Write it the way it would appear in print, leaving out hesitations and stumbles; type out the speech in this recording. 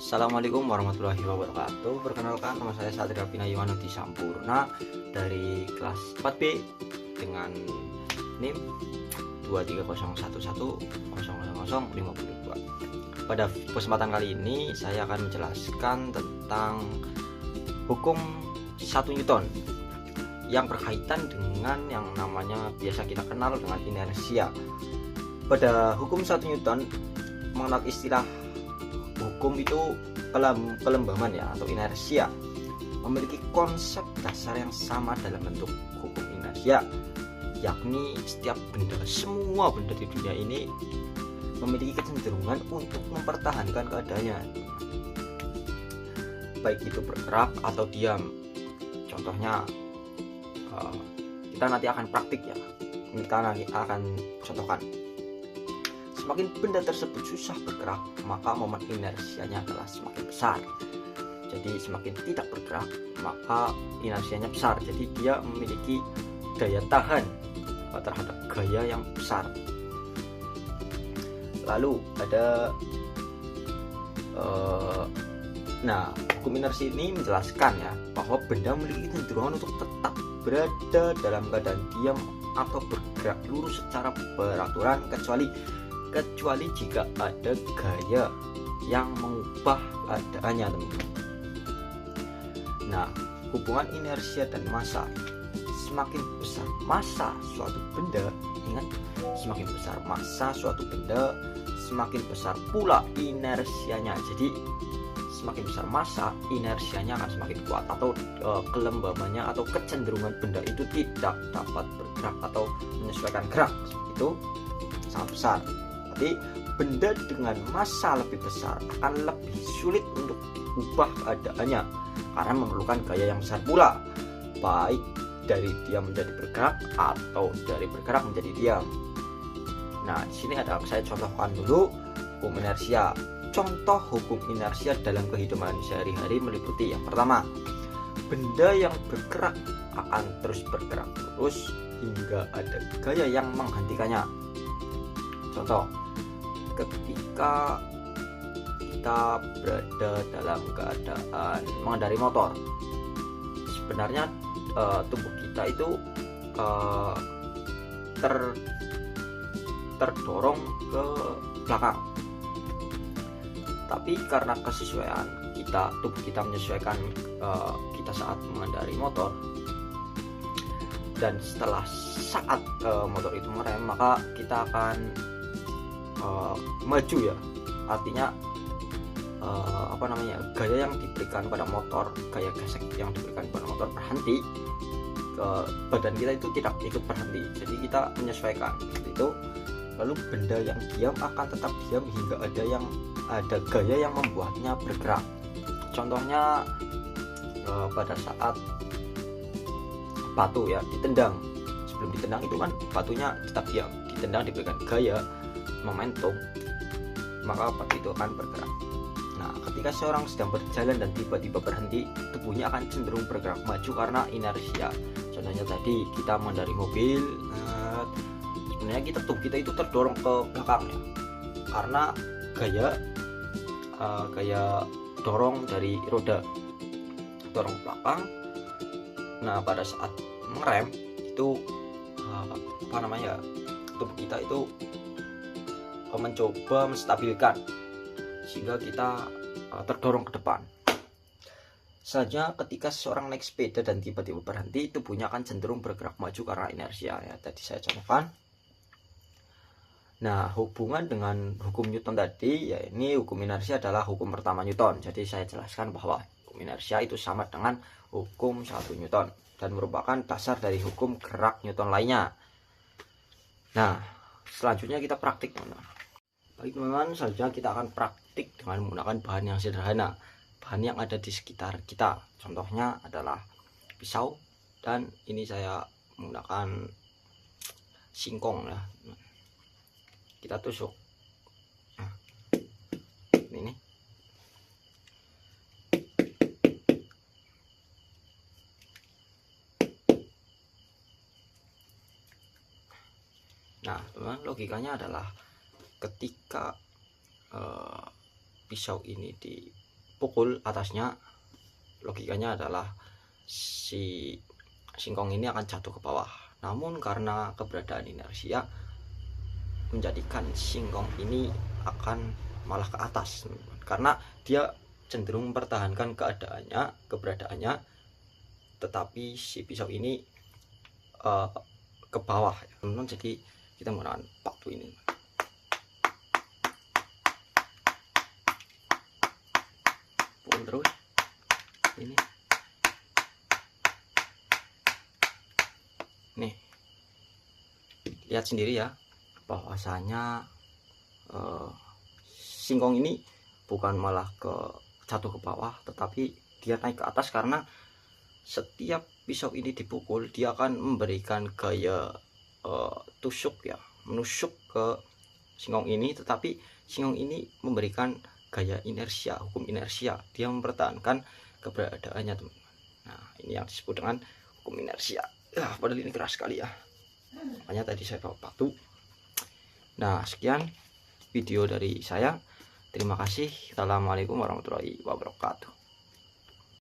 Assalamualaikum warahmatullahi wabarakatuh. Perkenalkan, nama saya Satria Pinayuwanudi Sampurna dari kelas 4B dengan NIM 23011000052. Pada kesempatan kali ini saya akan menjelaskan tentang hukum 1 Newton yang berkaitan dengan yang namanya biasa kita kenal dengan inersia. Pada hukum 1 Newton mengenal istilah hukum itu kelembaman ya, atau inersia, memiliki konsep dasar yang sama dalam bentuk hukum inersia, yakni setiap benda, semua benda di dunia ini memiliki kecenderungan untuk mempertahankan keadaannya, baik itu bergerak atau diam. Contohnya kita nanti akan praktik ya, kita nanti akan contohkan. Semakin benda tersebut susah bergerak, maka momen inersianya adalah semakin besar. Jadi semakin tidak bergerak, maka inersianya besar. Jadi dia memiliki daya tahan terhadap gaya yang besar. Lalu ada hukum inersi ini menjelaskan ya bahwa benda memiliki kecenderungan untuk tetap berada dalam keadaan diam atau bergerak lurus secara beraturan kecuali jika ada gaya yang mengubah keadaannya, teman-teman. Nah, hubungan inersia dan massa. Semakin besar massa suatu benda, ingat, semakin besar massa suatu benda, semakin besar pula inersianya. Jadi semakin besar massa, inersianya akan semakin kuat, atau kelembabannya atau kecenderungan benda itu tidak dapat bergerak atau menyesuaikan gerak itu sangat besar. Jadi benda dengan massa lebih besar akan lebih sulit untuk diubah keadaannya karena memerlukan gaya yang besar pula, baik dari diam menjadi bergerak atau dari bergerak menjadi diam. Nah, di sini ada saya contohkan dulu hukum inersia. Contoh hukum inersia dalam kehidupan sehari-hari meliputi yang pertama, benda yang bergerak akan terus bergerak terus hingga ada gaya yang menghentikannya. Contoh, ketika kita berada dalam keadaan mengendari motor, sebenarnya tubuh kita itu terdorong ke belakang. Tapi karena kesesuaian kita, tubuh kita menyesuaikan kita saat mengendari motor, dan setelah saat motor itu merem, maka kita akan maju ya, artinya gaya yang diberikan pada motor, gaya gesek yang diberikan pada motor berhenti, badan kita itu tidak ikut berhenti, jadi kita menyesuaikan itu. Lalu benda yang diam akan tetap diam hingga ada gaya yang membuatnya bergerak. Contohnya pada saat batu ya ditendang, sebelum ditendang itu kan batunya tetap diam, ditendang diberikan gaya momentum, maka batu itu akan bergerak. Nah, ketika seorang sedang berjalan dan tiba-tiba berhenti, tubuhnya akan cenderung bergerak maju karena inersia. Contohnya tadi kita mengendari mobil, sebenarnya tubuh kita itu terdorong ke belakang ya, karena gaya dorong dari roda dorong ke belakang. Nah, pada saat mengerem itu tubuh kita itu mencoba menstabilkan sehingga kita terdorong ke depan. Saja ketika seseorang naik sepeda dan tiba-tiba berhenti, tubuhnya akan cenderung bergerak maju karena inersia ya, tadi saya contohkan. Nah, hubungan dengan hukum Newton tadi, ya ini hukum inersia adalah hukum pertama Newton. Jadi saya jelaskan bahwa hukum inersia itu sama dengan hukum 1 Newton dan merupakan dasar dari hukum gerak Newton lainnya. Nah, selanjutnya kita praktik, teman-teman. Baik teman-teman, selanjutnya kita akan praktik dengan menggunakan bahan yang sederhana, bahan yang ada di sekitar kita. Contohnya adalah pisau, dan ini saya menggunakan singkong ya. Kita tusuk. Nah, ini. Nah, teman, logikanya adalah ketika pisau ini dipukul atasnya, logikanya adalah si singkong ini akan jatuh ke bawah. Namun karena keberadaan inersia menjadikan singkong ini akan malah ke atas, karena dia cenderung mempertahankan keberadaannya, tetapi si pisau ini ke bawah, teman-teman. Jadi kita menggunakan batu ini. Pukul terus ini. Nih, lihat sendiri ya, bahwasanya singkong ini bukan malah jatuh ke bawah, tetapi dia naik ke atas, karena setiap pisau ini dipukul dia akan memberikan gaya tusuk ya, menusuk ke singkong ini, tetapi singkong ini memberikan gaya inersia, hukum inersia, dia mempertahankan keberadaannya, teman-teman. Nah, ini yang disebut dengan hukum inersia. Padahal ini keras sekali ya, makanya tadi saya bawa batu. Nah, sekian video dari saya. Terima kasih. Assalamualaikum warahmatullahi wabarakatuh.